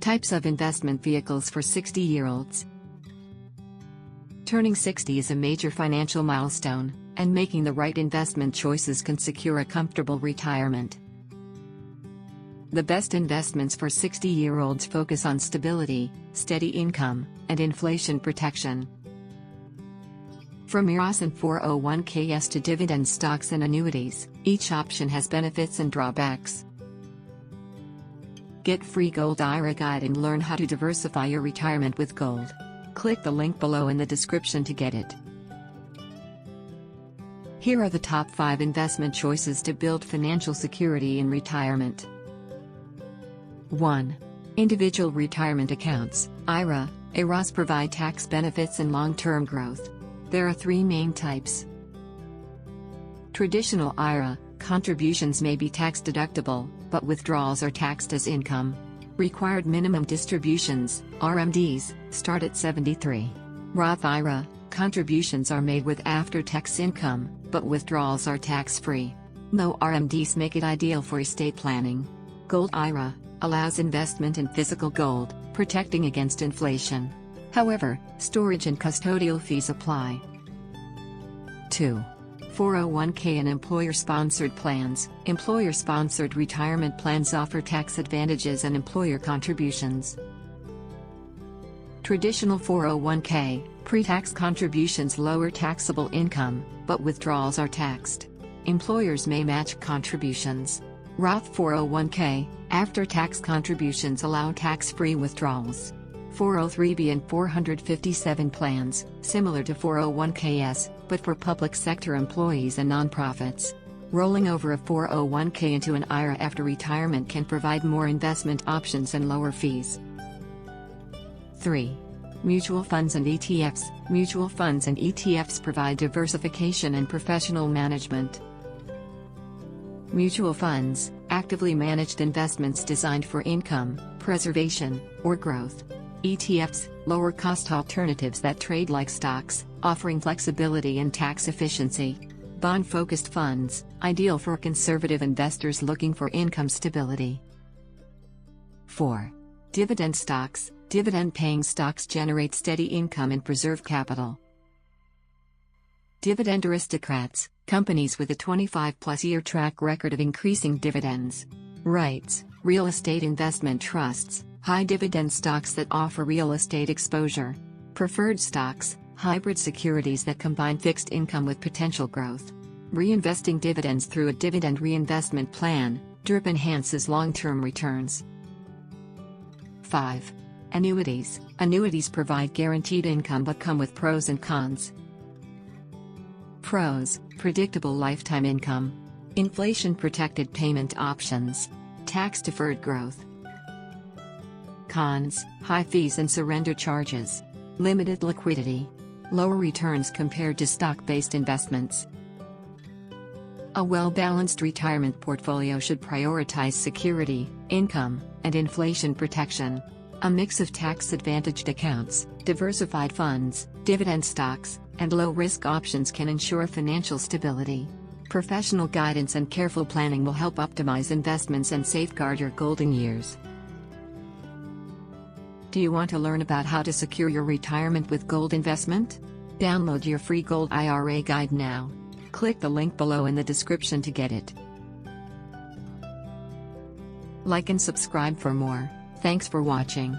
Types of investment vehicles for 60-year-olds. Turning 60 is a major financial milestone, and making the right investment choices can secure a comfortable retirement. The best investments for 60-year-olds focus on stability, steady income, and inflation protection. From IRAs and 401ks to dividend stocks and annuities, each option has benefits and drawbacks. Get free Gold IRA guide and learn how to diversify your retirement with gold. Click the link below in the description to get it. Here are the top 5 investment choices to build financial security in retirement. 1. Individual retirement accounts, IRA. IRAs provide tax benefits and long-term growth. There are 3 main types. Traditional IRA, contributions may be tax-deductible, but withdrawals are taxed as income. Required minimum distributions, RMDs, start at 73. Roth IRA, contributions are made with after-tax income, but withdrawals are tax-free. Low RMDs make it ideal for estate planning. Gold IRA allows investment in physical gold, protecting against inflation. However, storage and custodial fees apply. 2. 401k and employer-sponsored plans. Employer-sponsored retirement plans offer tax advantages and employer contributions. Traditional 401k, pre-tax contributions lower taxable income, but withdrawals are taxed. Employers may match contributions. Roth 401k, after-tax contributions allow tax-free withdrawals. 403b and 457 plans, similar to 401ks, but for public sector employees and nonprofits. Rolling over a 401k into an IRA after retirement can provide more investment options and lower fees. 3. Mutual funds and ETFs. Mutual funds and ETFs provide diversification and professional management. Mutual funds, actively managed investments designed for income, preservation, or growth. ETFs, lower-cost alternatives that trade like stocks, offering flexibility and tax efficiency. Bond-focused funds, ideal for conservative investors looking for income stability. 4. Dividend stocks. Dividend-paying stocks generate steady income and preserve capital. Dividend aristocrats, companies with a 25-plus-year track record of increasing dividends. REITs, real estate investment trusts, high dividend stocks that offer real estate exposure. Preferred stocks, hybrid securities that combine fixed income with potential growth. Reinvesting dividends through a dividend reinvestment plan, DRIP enhances long-term returns. 5. Annuities. Annuities provide guaranteed income but come with pros and cons. Pros: predictable lifetime income. Inflation-protected payment options. Tax-deferred growth. Cons: high fees and surrender charges. Limited liquidity. Lower returns compared to stock-based investments. A well-balanced retirement portfolio should prioritize security, income, and inflation protection. A mix of tax-advantaged accounts, diversified funds, dividend stocks, and low-risk options can ensure financial stability. Professional guidance and careful planning will help optimize investments and safeguard your golden years. Do you want to learn about how to secure your retirement with gold investment? Download your free Gold IRA guide now. Click the link below in the description to get it. Like and subscribe for more. Thanks for watching.